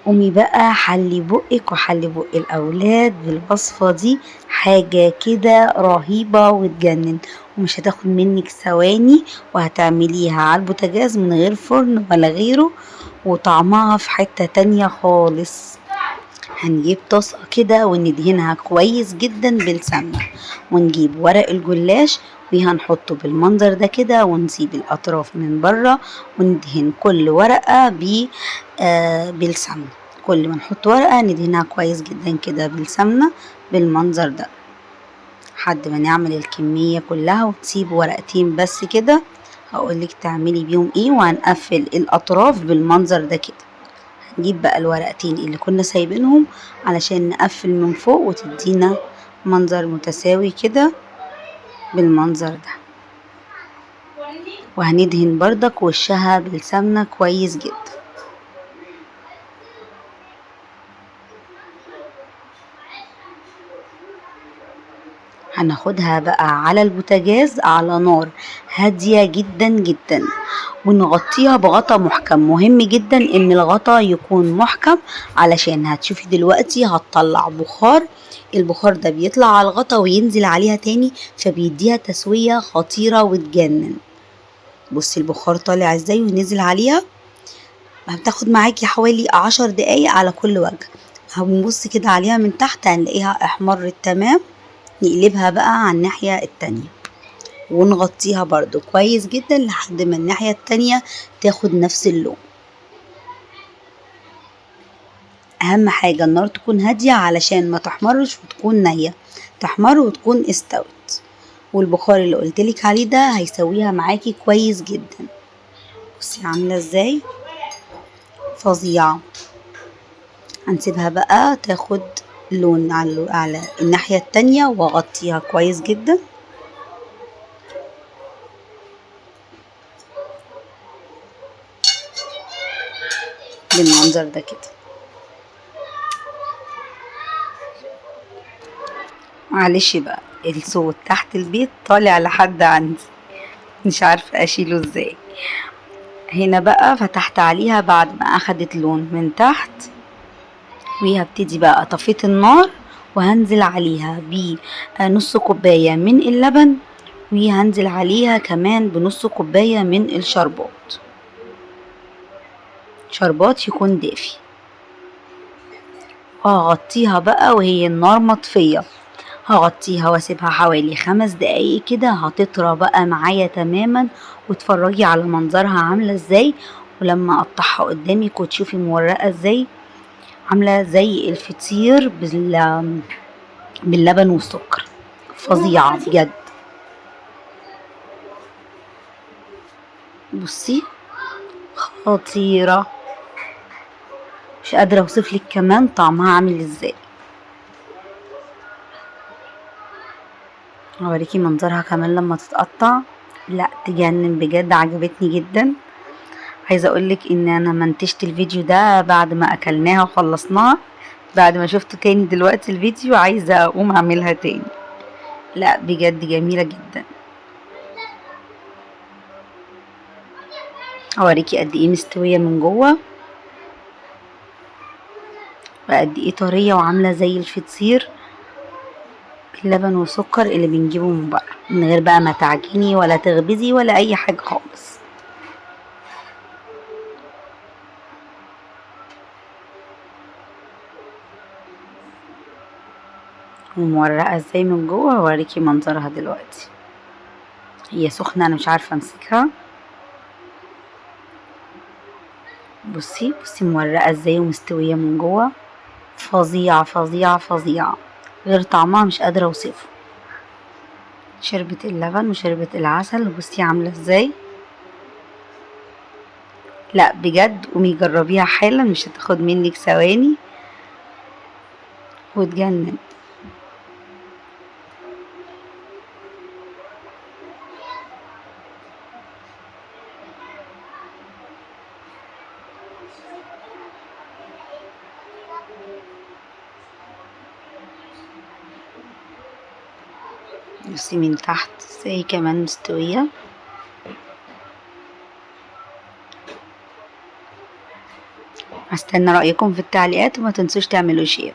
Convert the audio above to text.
قومي بقى حلي بقك وحلي بق الأولاد بالوصفة دي، حاجة كده رهيبة وتجنن، ومش هتاخد منك ثواني، وهتعمليها على البوتاجاز من غير فرن ولا غيره، وطعمها في حتة تانية خالص. هنجيب طاسة كده وندهنها كويس جدا بالسمنة، ونجيب ورق الجلاش وهنحطه بالمنظر ده كده، ونسيب الأطراف من بره، وندهن كل ورقة بالسمنة. كل ما نحط ورقة ندهنها كويس جدا كده بالسمنة بالمنظر ده، لحد ما نعمل الكمية كلها، وتسيب ورقتين بس كده. هقولك تعملي بيهم ايه، وهنقفل الأطراف بالمنظر ده كده. نجيب بقى الورقتين اللي كنا سايبينهم علشان نقفل من فوق، وتدينا منظر متساوي كده بالمنظر ده. وهندهن بردك وشها بالسمنة كويس جدا. هناخدها بقى على البوتاجاز على نار هادية جدا جدا، ونغطيها بغطا محكم. مهم جدا ان الغطا يكون محكم، علشان هتشوفي دلوقتي هتطلع بخار. البخار ده بيطلع على الغطا وينزل عليها تاني، فبيديها تسوية خطيرة وتجنن. بصي البخار طالع ازاي ونزل عليها. هتاخد معاكي حوالي 10 دقايق على كل وجه. هنبص كده عليها من تحت هنلاقيها احمرت تمام. نقلبها بقى على الناحية التانية، ونغطيها برضو كويس جدا لحد ما الناحية التانية تاخد نفس اللون. اهم حاجة النار تكون هادية علشان ما تحمرش وتكون نية، تحمر وتكون استوت. والبخار اللي قلتلك عليه ده هيسويها معاكي كويس جدا. بصي عاملة ازاي، فظيعة. هنسيبها بقى تاخد لون على الناحية التانية، واغطيها كويس جدا بالمنظر ده كده. معلش بقى الصوت تحت البيت طالع لحد عندي، مش عارفة اشيله ازاي. هنا بقى فتحت عليها بعد ما اخدت لون من تحت، وهبتدي بقى طفيت النار، وهنزل عليها بنص كوباية من اللبن، وهنزل عليها كمان بنص كوباية من الشربات. شربات يكون دافي. وهغطيها بقى وهي النار مطفية. هغطيها واسيبها حوالي 5 دقايق كده، هتطرى بقى معايا تماما. وتفرجي على منظرها عاملة ازاي، ولما اقطعها قدامك وتشوفي مورقة ازاي، عاملة زي الفطير باللبن والسكر. فظيعة بجد. بصي خطيرة، مش قادرة اوصفلك كمان طعمها عامل ازاي. اوريكي منظرها كمان لما تتقطع، لا تجنن بجد، عجبتني جدا. عايزه اقولك ان انا منتجت الفيديو ده بعد ما اكلناها وخلصناها، بعد ما شفته تاني دلوقتي الفيديو عايزه اقوم اعملها تاني. لا بجد جميله جدا. اوريكي قد ايه مستويه من جوه، وقد ايه طريه وعامله زي الفطير باللبن والسكر اللي بنجيبه من بره، من غير بقى ما تعجني ولا تخبزي ولا اي حاجه خالص. ومورقه ازاي من جوه، هوريكي منظرها دلوقتي. هي سخنه انا مش عارفه امسكها. بصي بصي مورقه ازاي ومستويه من جوه. فظيعه فظيعه فظيعه، غير طعمها مش قادره اوصفه. شربت اللبن وشربت العسل، بصي عامله ازاي. لا بجد قومي جربيها حالا، مش هتاخد منك ثواني وتجنن. بصي من تحت ازاي كمان مستويه. هستنى رأيكم في التعليقات وما تنسوش تعملوا شير.